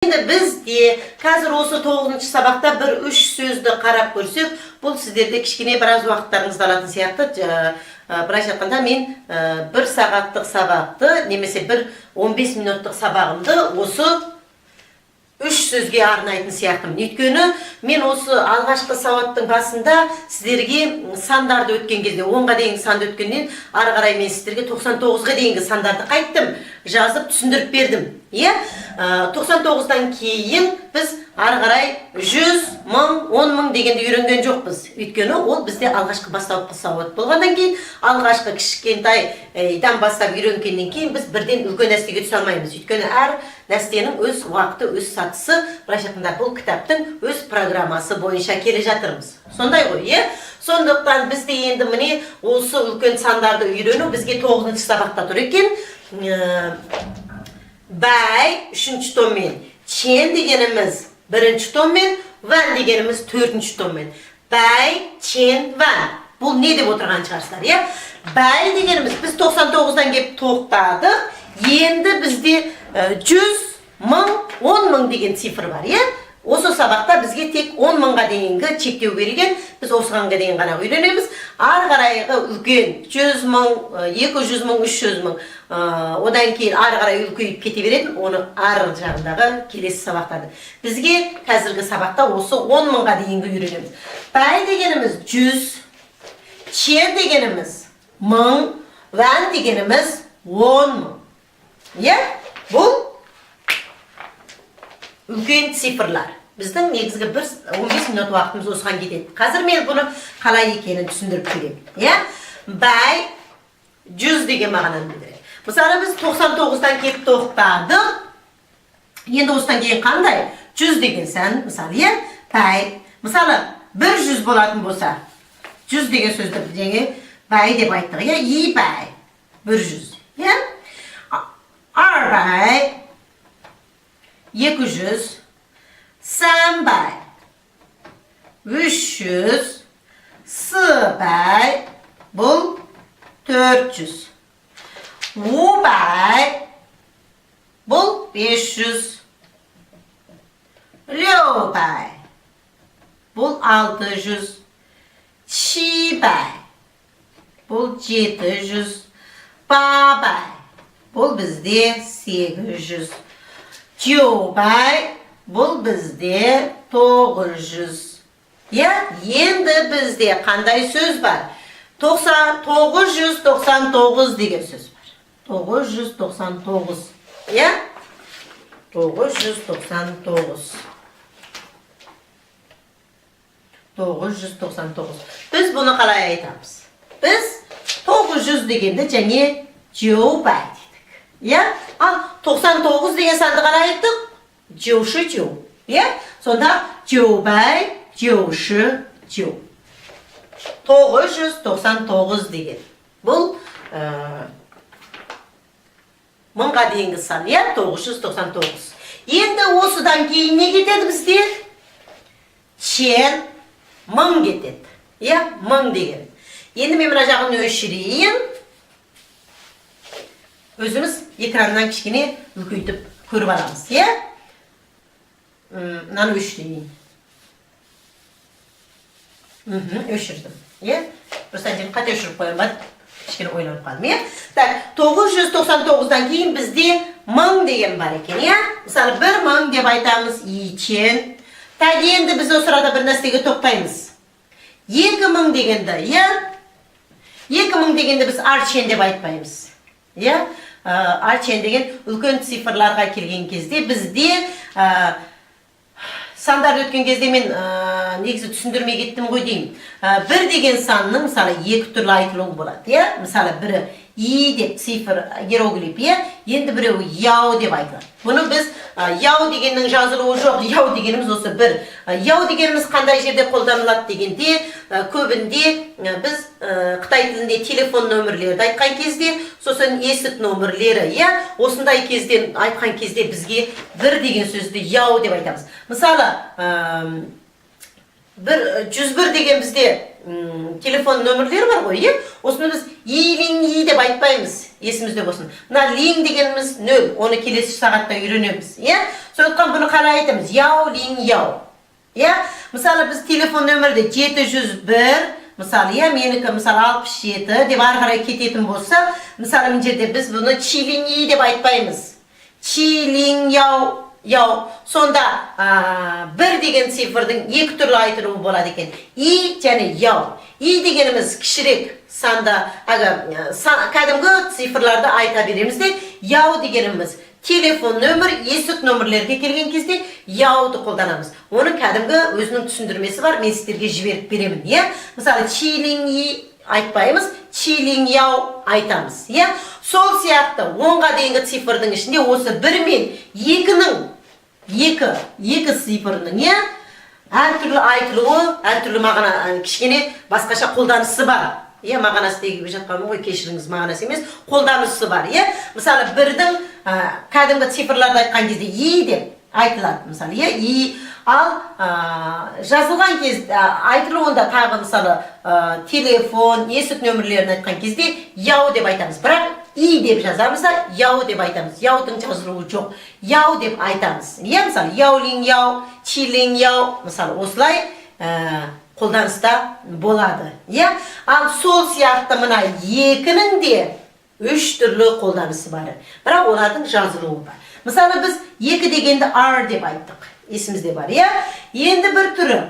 Енді біз де қазір осы 9-шы сабақта бір 3 сөзді қарап көрсек, бұл сіздерде кішкене біраз уақыттарыңызды алатын сияқты. Біраз айтқанда мен 1 сағаттық сабақты немесе бір 15 минуттық сабағымды осы 3 сөзге арнайтын сияқтымын. Өйткені мен осы алғашқы сауаттың басында сіздерге сандарды өткен кезде 10-ға дейінгі санды өткеннен ары қарай мен сіздерге 99-ға дейінгі сандарды қайттым, жазып түсіндіріп бердім. 99-дан кейін біз ары қарай 100, 1000, 10.000 дегенді үйренген жоқпыз. Өйткені ол бізде алғашқы бастапқы сауат болғаннан кейін, алғашқы кішкентайдан бастап үйренгеннен кейін біз бірден үлкен нәрсеге түсе алмаймыз. Өйткені әр нәрсенің өз уақыты, өз сатысы, былайша айтқанда бұл кітаптың өз программасы бойынша келе жатырмыз. Сондай ғой, сондықтан бізде енді міне осы үлкен сандарды үйрену бізге 9-шы сабақта тұр екен. Бәй 3-ші томмен, чен дегеніміз 1-ші томмен, вән дегеніміз 4-ші томмен. Бәй, чен, вән. Бұл не деп отырған шығарсыздар, Бәй дегеніміз біз 99-дан кеп тоқтадық. Енді бізде 100, 1000, 10.000 деген цифр бар, Осы сабақта бізге тек 10.000-ға дейінгі чектеу берілген. Біз осыған дейін ғана үйренеміз. Ары қарайғы үлкен 100.000, 200.000, 300.000, одан кейін ары қарай үлкейіп кете беретін, оны ары жағындағы келесі сабақтарды. Бізге қазіргі сабақта осы 10.000-ға дейінгі үйренеміз. Бәй дегеніміз 100, чен дегеніміз 1000, вән дегеніміз 10.000. Бұл үлкен цифрлар. Біздің негізгі 15 минут уақытымыз осыған кетеді. Қазір мен бұны қалай екенін түсіндіріп беремін. Бәй 100 деген мағынаны білдіреді. Мысалы біз 99-дан кеп тоқтадық. Енді осыдан кейін қандай? 100 деген сан, мысалы, бәй. Мысалы 100 болатын болса, 100 деген сөзді жаңа бәй деп айттық, и бәй 100. Ар бәй 200, сан бәй 300, сы бәй бұл 400, у бәй бұл 500, леу бәй бұл 600, чи бәй бұл 700, ба бәй бұл бізде 800, Жо бәй, бұл бізде 900. Енді бізде қандай сөз бар? 999 деген сөз бар. 999. 999. 999. Біз бұны қалай айтамыз? Біз 900 дегенді және жо бәй дедік. Ал 99 деген санды қалай айттық? Жошы жо. Сонда жо бәй, жошы жо. 999 деген. Бұл 1000-ға дейінгі сан, 999. Енді осыдан кейін не кетеді бізде? Чен 1000 кетеді. 1000 деген. Енді мен мына жағын өшірейін. Өзіміз экраннан кішкене үлкейтіп көріп аламыз, Мынаны өшірейін. Өшірдім, Просто қате өшіріп қойым бар, кішкене ойланып қалдым, 999-дан кейін бізде 1000 деген бар екен, Мысалы 1000 деп айтамыз, ичен. Енді біз осы арада бір нәрсеге тоқтаймыз. 2000 дегенді, 2000 дегенді біз арчен деп айтпаймыз, Арчен деген үлкен цифрларға келген кезде бізде сандарды өткен кезде мен негізі түсіндірмей кеттім ғой деймін. Бір деген санның мысалы екі түрлі айтылуы болады. Мысалы бірі и деп цифр иероглиф, енді біреуі яу деп айтылады. Бұны біз яу дегеннің жазылуы жоқ, яу дегеніміз осы бір. Яу дегеніміз қандай жерде қолданылады дегенде, көбінде біз Қытай тілінде телефон нөмірлерді айтқан кезде, сосын есік нөмірлері, осындай кезден айтқан кезде бізге бір деген сөзді яу деп айтамыз. Мысалы, 101 деген бізде телефон нөмірлері бар ғой, осыны біз и деп айтпаймыз, есімізде болсын. Мына лин дегеніміз 0, оны келесі сағатта үйренеміз. So'tkan bunu qalay aytamiz? Yao ling yao. Ya, misali biz telefon nömrida 701 misali ya meniki misali 67 deb ары қарай ketетін болsa, misali bu yerda biz buni chilingi deb aytmaymiz. Chiling yao yao. Sonda bir degan sifrning ikki turli aytiruvi bo'ladi ekan. I және yao. I deganimiz kishirik sanda agar kadimgi sifrlarda ayta beramizda, yao deganimiz telefon nömr, esik nömrlarga kelgan кезде yao'ni qo'llanamiz. Оның kadimgi o'zining tushuntirmasi bor, men sizlarga jibirib beraman, ya. Misali chiling yi aytmaymiz, chiling yao aytamiz, ya. Sol siyaqda 10ga deyingi sifrning ishinde o'zi 1 men 2 sifrning, ya. Her türlü aytılığı, her türlü mağana kişinin başkaça қолданысы бар. Ya mağanası deyip жатқаным ғой, кешіріңіз, мағанасы емес, қолданысы бар, ya. Мысалы, бірдің кәдімгі цифрларды айтқан кезде и деп айтылады, мысалы, ya. И ал жазылған кезде айтылуында тағы мысалы телефон, есік нөмірлерін айтқан кезде яу деп айтамыз. Бірақ и деп жазамыз да яу деп айтамыз. Яудың жазылуы жоқ. Яу деп айтамыз. Ya мысалы, яулин яу, чилин яу, мысалы, осылай қолданыста болады. Ya, ал сол сияқты мына екінің де 3 түрлі қолданысы бар. Бірақ олардың жазылуы бар. Мысалы біз екі дегенді r деп айттық. Есімізде бар, ya. Енді бір түрі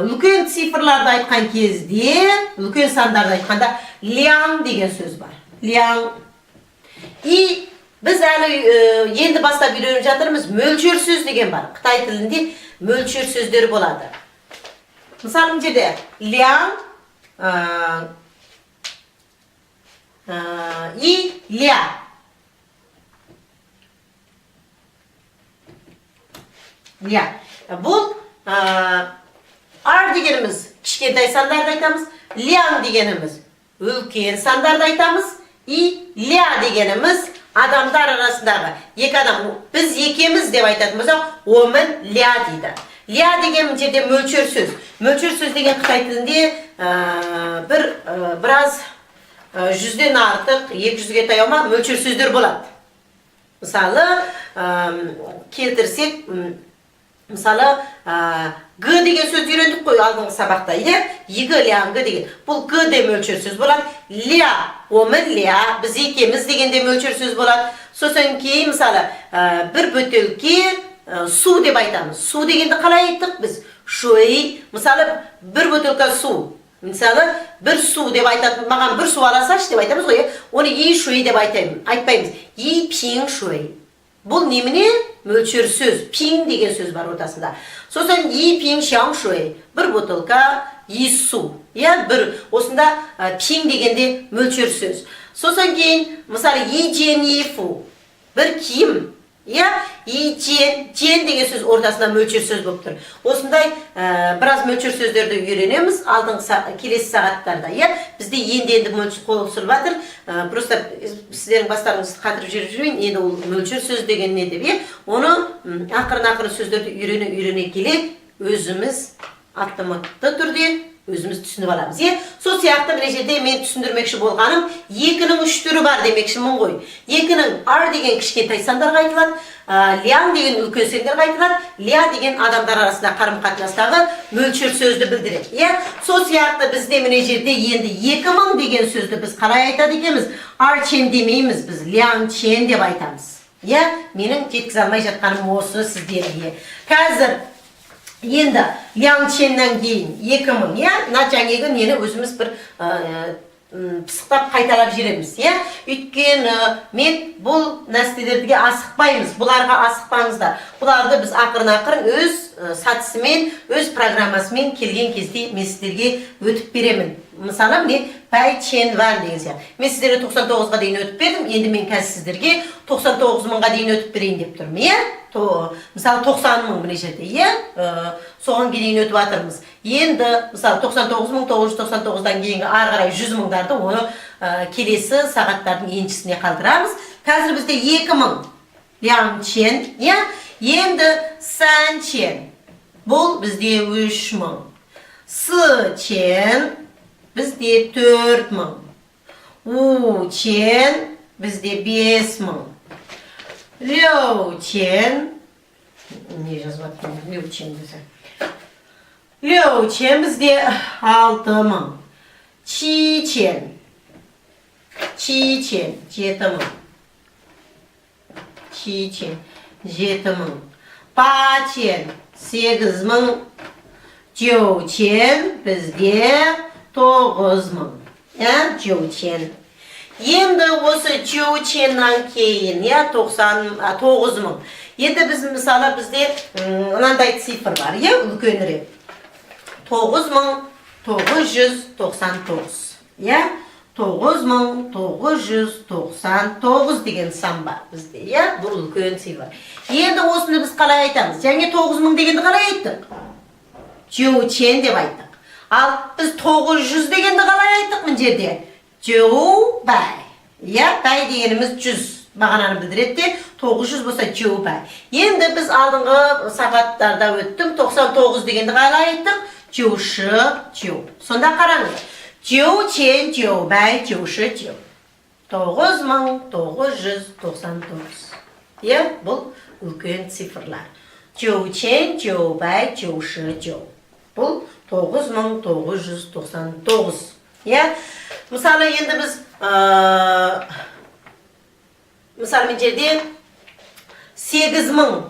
үлкен цифрларды айтқан кезде, үлкен сандарды айтқанда ляң деген сөз бар. Ляң. И біз әлі енді бастап үйреніп жатырмыз, мөлшер сөз деген бар. Қытай тілінде мөлшер сөздері болады. Мысалы жерде ляң и ля. Ля. Бұл ар дегеніміз кішкентай сандарды айтамыз, ляң дегеніміз үлкен сандарды айтамыз, и ля дегеніміз адамдар арасындағы екі адам, біз екеміз деп айтатын болсақ, омен ля дейді. Ля деген жерде мөлшер сөз. Мөлшер сөз деген Қытай тілінде біраз 100-ден артық, 200-ге таяу мөлшер сөздер болады. Мысалы, келтірсек, мысалы, г деген сөз үйрендік қой алдыңғы сабақта, егі ляңғы деген. Бұл г де мөлшер сөз болады. Ля, омен ля, біз екеміз дегенде мөлшер сөз болады. Сосын кейін, мысалы, бір бөтелке су деп айтамыз. Су дегенді қалай айттық біз? Шуй. Мысалы, бір бөтелке су. Мысалы, бір су деп айтатын, маған бір су аласаш деп айтамыз ғой. Оны и шуй деп айтпаймыз. И пин шуй. Бұл немене? Мөлшер сөз. Пин деген сөз бар ортасында. Сосын и пин шаң шуй. Бір бөтелке и су. Бір осында пин дегенде мөлшер сөз. Сосын кейін, мысалы, и жен и фу. Бір киім. И жен деген сөз ортасында мөлшер сөз болып тұр. Осындай біраз мөлшер сөздерді үйренеміз алдыңғы келесі сағаттарда. Бізде енді мөлшер қосылып жатыр. Просто сіздердің бастарыңызды қатырып жүрмейін, енді ол мөлшер сөз деген не деп, оны ақырын сөздерді үйрене келе өзіміз автоматты түрде өзіміз түсініп аламыз. Сол сияқты бір жерде мен түсіндірмекші болғаным, екінің 3 түрі бар демекшімін ғой. Екінің ар деген кішкентай сандарға айтылады, ляң деген үлкен сандарға айтылады, ля деген адамдар арасында қарым-қатынастағы мөлшер сөзді білдіреді. Сол сияқты бізде міне жерде енді 2000 деген сөзді біз қалай айтады екенбіз? Ар чен демейміз, біз ляң чен деп айтамыз. Менің жеткізе алмай жатқаным осы сіздерге. Қазір енді ляң ченнен кейін 2000, на жаңегі нені өзіміз бір пысықтап қайталап жүреміз. Өйткені мен бұл нәрселерге асықпаймыз, бұларға асықпаңыздар. Бұларды біз ақырын өз сатысымен, өз программасымен келген кезде мен сіздерге өтіп беремін. Мысалы, мен бәй чен ван деген сияқты. Мен сіздерге 99-ға дейін өтіп бердім, енді мен қазір сіздерге 99 мыңға дейін өтіп берейін деп тұрмын. Мысалы, 90 мың міне жерде, соған дейін өтіп атырмыз. Енді, мысалы, 99.999-дан кейінгі ары қарай 100 мыңдарды оны келесі сағаттардың еншісіне қалдырамыз. Қазір бізде 2000 ляң чен, енді сан чен. Бұл бізде 3000. Сы чен бізде 4000. У чен бізде 5000. Леу чен Ne yazıp Liuqian bize. Liuqian bizde 6000. 7000. 7000 7000. 7000 7000. 8000 8000. 9000 bizde 9000. Ya 9000. Endi o'sha 9000dan keyin ya 9000. Endi biz misol bizde mınday sifr var ya ulkanroq. 9999. Ya 9999 degan san bor bizde ya bu ulkan sifr. Endi o'sini biz qalay aytamiz? Yangi 9000 deganni qalay aytdik? 9000 deb aytdik. Al biz 900 deganni qalay aytdik bu yerda? Bay. Ya bay deganimiz 100 ma'noni bildiradi. 900 bo'lsa bay. Endi biz oldingi safatlarda o'tdim. 99 deganni qalay aytdik? 99. Sonda qarang. 9900 bay 99. 9999. Ya bu ulkan sifrlar. 9900 bay 99. Bu 9999. Ya misol endi biz misol men yerda 8000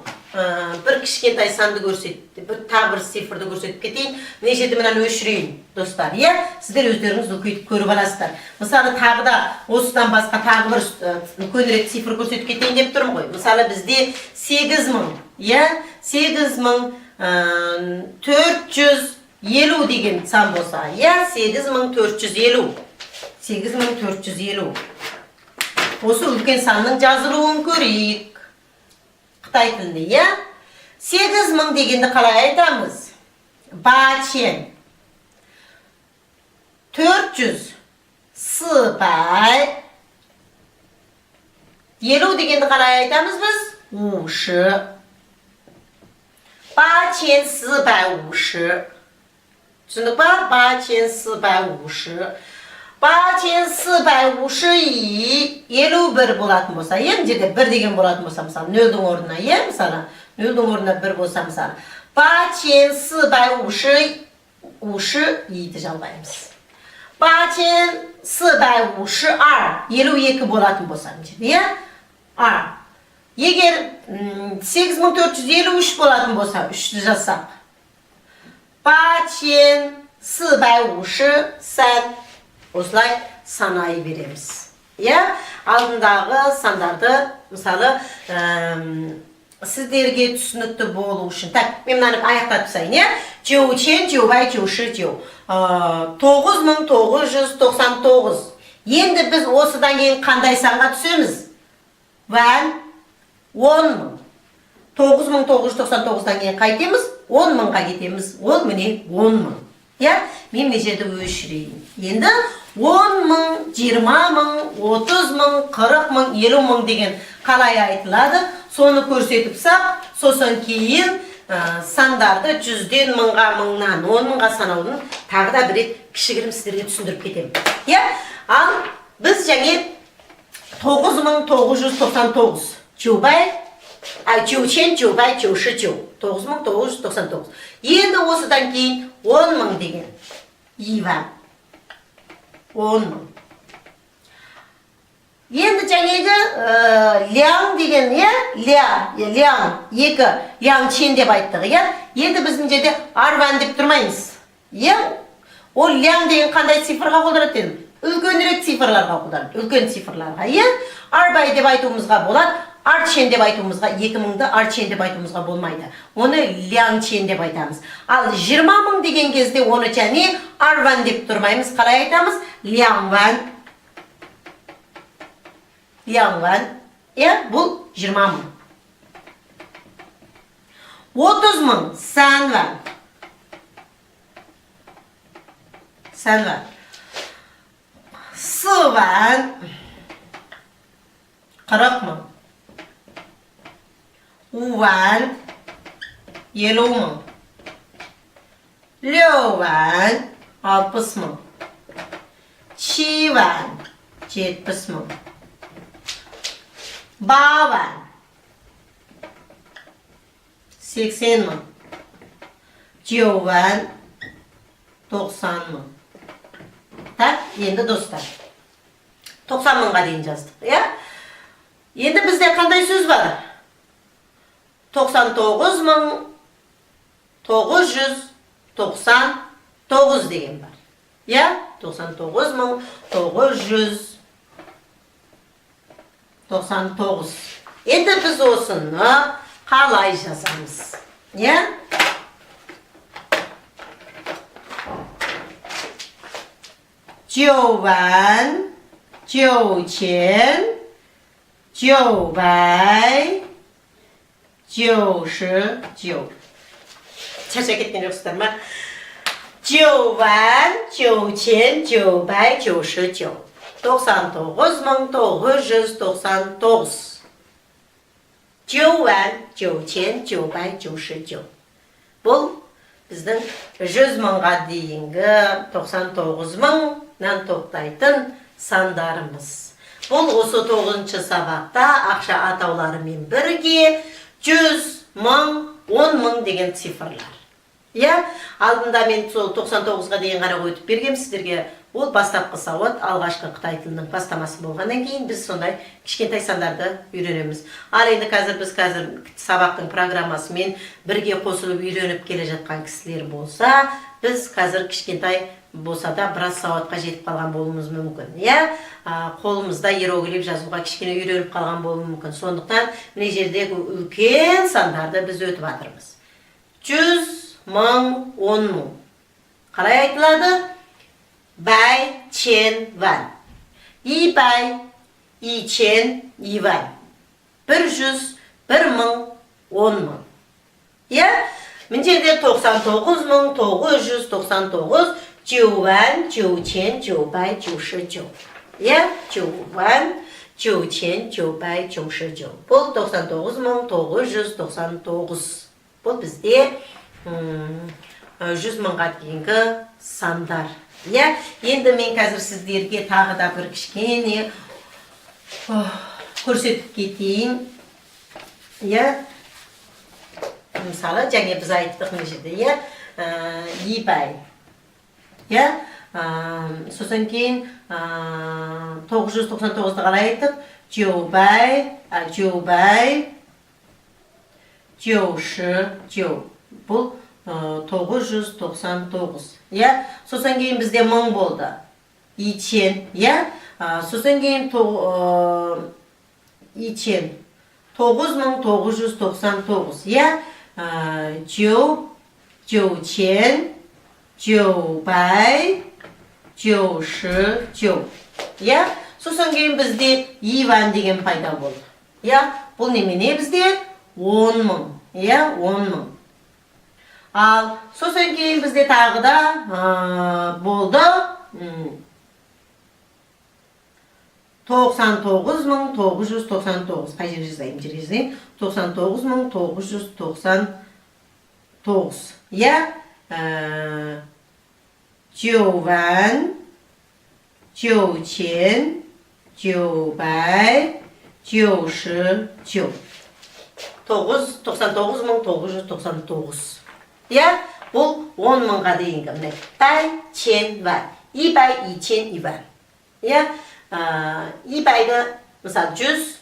bir kichkintoy sanni ko'rsatdi. Bir tag'ir sifrni ko'rsatib ketayin. Nechada bilan o'shirayın do'stlar. Ya sizlar o'zlaringiz o'qib ko'rib olasizlar. Misol tag'ida o'sidan boshqa tag'ir bir ko'nroq sifr ko'rsatib ketayin deb turm qo'y. Misol bizda 8000 ya 8450 degan san bo'lsa, ya 8450. 8450. O'sha ulkan sanning yoziluvini ko'raylik. Xitoy tilida ya 8000 deganni qalay aytamiz? 400 400 50 deganni qalay aytamiz biz? 50 8450. Tushundingmi? 8450. 8450 51 bo'ladi bo'lsa, endi yerda 1 degan bo'ladi bo'lsa, misol 0 ning o'rnina, misol 0 ning o'rnina 1 bo'lsa, misol 8450 deb yozamiz. 8452 52 bo'ladi bo'lsa, ya? Eğer 8453 bo'ladi bo'lsa, 3 deb yozsak. 8453 Oslay sanayi veremiz. Ya aldındağı standartı misali sizlerge tushunukli bo'lishi uchun. Tak, men buni oyoqqa tusayin, ya. 9000 bay 9999. Endi biz o'sidan keyin qanday songa tushamiz? Va 10000. 9999dan keyin qaytamiz, 10000 ga ketamiz. 10000 10000. Ya, men nechada o'shirayim. Endi 10.000, 20.000, 30.000, 40.000, 50.000 degan qalay aytiladi. Soni ko'rsatib sap, so'san keyin sandarda 100dan 1000ga, 1000dan 10.000ga sanavni tag'da bir kishigrim sizlarga tushuntirib ketaman. Ya, al biz yangi 9999 Jubay 9000 bay 9999. Endi o'sidan keyin 10.000 degan yiva 10.000. Endi jangiga liang degan ya, liang, yeki liang chen deb aytdik ya. Endi bizning yerda arvan deb turmaymiz. Ya, o liang degan qanday sifrga qo'ldiradi dedim. Ulkanroq sifrlarga qo'ldiradi, ulkan sifrlarga. Ya, arbay deb aytuvimizga bo'ladi. Archen deb aytuvimizga 2000 da archen deb aytuvimizga bo'lmaydi. Uni liangchen deb aytamiz. Al 20000 degan kezde uni chani arvan deb turmaymiz, qalay aytamiz? Liangvan. Liangvan. Ya, bu 20000. 30000 sanvan. Sanvan. Sıvan 40.000. Uvan 70.000. Lyovan 60.000. Chivan 70.000. Bavan 80 мың. Жеуан 90 мың. Так, енді достар. 90 мыңға дейін жаздық, я? Енді бізде қандай сөз бар? 99 мың 999 деген бар. Я? 99 мың 999. Енді біз осыны қалай жазамыз? Я? Жеуан 9999. Шаршап кеткен жоқсыздар ма? 9999. 99999. 9999. Бұл біздің 100 мыңға дейінгі 99 мыңнан тоқтайтын сандарымыз. Бұл осы 9-шы сабақта ақша атауларымен бірге 100 мың, 10 мың деген цифрлар. Я, алдында мен сол 99-ға дейін қарап өтіп бергем сіздерге. Ол бастапқы сауат, алғашқы қытай тілінің бастамасы болғаннан кейін біз сондай кішкентай сандарды үйренеміз. Ал енді біз сабақтың программасымен бірге қосылып үйреніп келе жатқан кісілер болса, біз қазір кішкентай болса да біраз сауатқа жетіп қалған болуымыз мүмкін. Я, қолымызда иероглиф жазуға кішкене үйреніп қалған болуы мүмкін. Сондықтан мына жердегі үлкен сандарды біз өтіп жатырмыз. 100 мың, 10 мың. Қалай айтылады? Бай, чен, ван. И бай, и чен, и ван. 100, 1 мың, 10 мың. Я? Мына жерде 99 мың, 999, 9万9999 99. Я? 9万9999. Бұл 99 мың, 999. Бұл бізде 100 мыңға дейінгі сандар. Я, енді мен қазір сіздерге тағы да бір кішкене көрсетіп кетейін. Я, мысалы, және біз айттық мына жерде, я, ибай. Я, сосын кейін 999-ды қалай айттық? Жеубай, жеубай, жеуші, жеу. Бұл 999. Я, сосын кейін бізде мың болды. Ичен, я, сосын кейін ичен. 9999. Я, жеу, жеучен, жеубай, жеуші, жеу. Я, сосын кейін бізде иван деген пайда болды. Я, бұл немене бізде? 10 мың. Я, 10 мың. Ал, сосын кейін бізде тағы да болды 99.999. Қай жерге жазайын? 99.999. Я, жеуан, жеучен, жеубай, жеуші, жеу. 99.999. Я, бұл 10 мыңға дейінгі. Бай, чен, ван. Ибай, ичен, иван. Я, ибайды, мысалы, 100,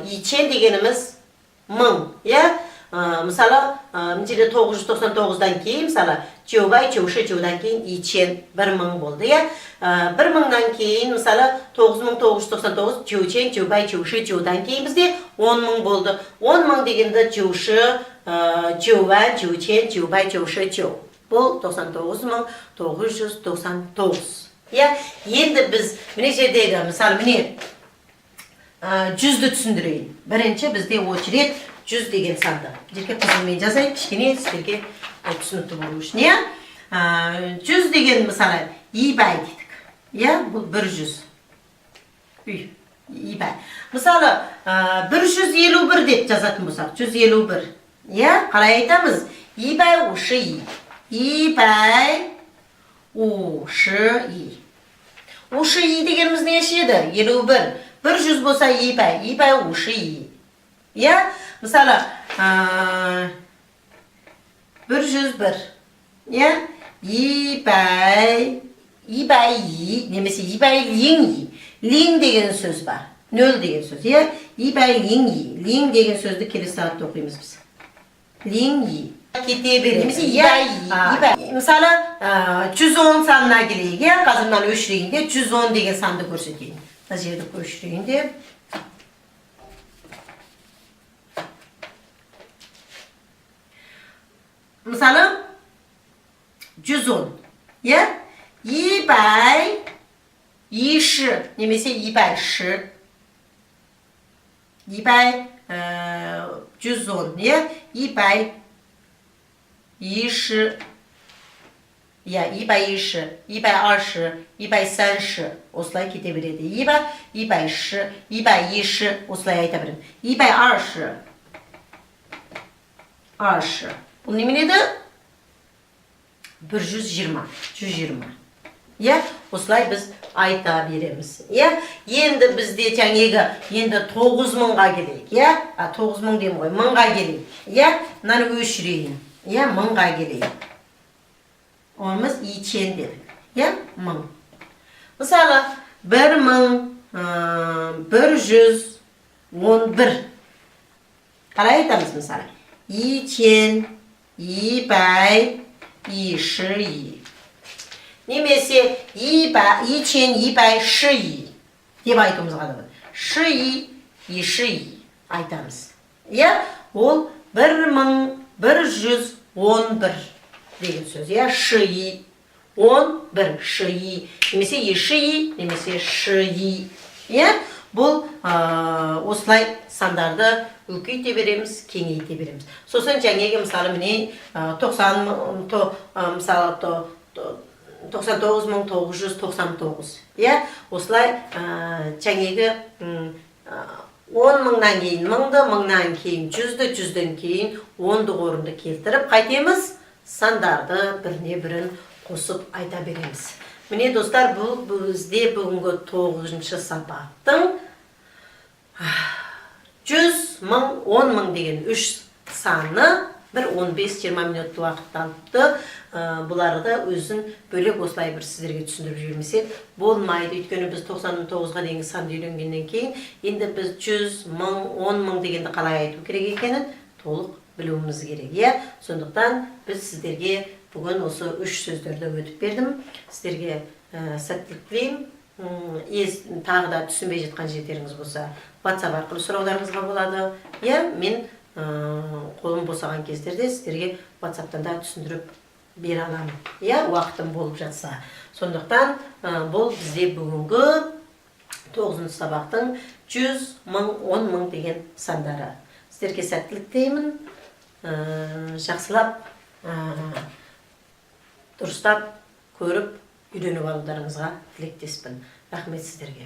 ичен дегеніміз 1000. Я, мысалы, мынжелі 999-дан кейін, мысалы, жеубай, жеуші, жеудан кейін ичен 1000 болды. Я, 1000-нан кейін, мысалы, 9999, жеучен, жеубай, жеуші, жеудан кейін бізде 10 мың болды. 10 мың дегенді жеуші, жеуан, жеучен, жеубай, жеуші, жеу. Бұл 99.999. Я, енді біз міне жердегі, мысалы, міне 100-ді түсіндірейін. Бірінші бізде очеред 100 деген санды. Жерге қызылмен жазайын, кішкене сіздерге түсінікті болу үшін. 100 деген, мысалы, ибай дедік. Бұл 100. Ибай. Мысалы, 151 деп жазатын болсақ, 151. Қалай айтамыз? Ибай, ұшы, и. Ибай, ұшы, и. Ұшы, и дегеніміз неше еді? 51. 100 болса ибай, ибай, ұшы, и. Мысалы, 101. Ya? 100, 200 немесе 200. Ling деген söz var. Nöl деген söz. Ya? 200. Ling деген сөзді келесі сағатта оқимыз біз. Ling. Kete beremiz. Немесе 200. Мысалы, 110 санына келейік. Ya? Қазір мынаны өшірейінде 110 деген санды көрсетейін. Мына жерді өшірейінде. Мысалы, 110. Ya? 110 немесе 210. 110. Ya? 210. Ya 110, 120, 130 осылай кете береді. 110, 120 осылай айта беремін. 120. 20. Бұл неменеді? 120. Ya, осылай біз айта береміз. Ya, енді бізде жаңағы енді 9000-ға келейік. Ya, 9000 деймін ғой, 1000-ға келейік. Ya, мынаны өшірейін. Ya, 1000-ға келейік. Онымыз 2000 дедік. Ya, 1000. Мысалы, 1111. Қалай айтамыз мысалы? 2212. Немесе 2212 деп айтуымыз қалады. 1112 айтамыз. Ya, ол 1111 деген сөз. Ya, 11 ши. Немесе 12 немесе 12. Ya, бұл осылай сандарды үлкейте береміз, кеңейте береміз. Сосын жаңағы мысалы міне 99999. Ya, осылай жаңағы 10.000-нан кейін 1000-ды, 1000-нан кейін 100-ді, 100-ден кейін 10-ды орынды келтіріп қайтеміз, сандарды біріне-бірін қосып айта береміз. Міне достар, бұл бізде бүгінгі 9-шы сабақтың 100, 1000, 10.000 деген 3 саны бір 15-20 минутты уақыт алыпты. Бұларды өзін бөлек осылай бір сіздерге түсіндіріп жібермесек болмайды. Өйткені біз 99-ға дейінгі санды үйренгеннен кейін енді біз 100, 1000, 10.000 дегенді қалай айту керек екенін толық білуіміз керек. Сондықтан біз сіздерге бүгін осы 3 сөздерді өтіп бердім. Сіздерге сәттілік тілеймін. Тағы да түсінбей жатқан жертеріңіз болса, WhatsApp арқылы сұрауларыңызға болады. Мен қолым босаған кездерде сіздерге WhatsApp-тан да түсіндіріп бере аламын. Уақытым болып жатса. Сондықтан бұл бізде бүгінгі 9-шы сабақтың 100, 1000, 10.000 деген сандары. Сіздерге сәттілік тілеймін. Жақсылап, дұрыстап көріп, үйреніп алуларыңызға тілектеспін. Рахмет сіздерге.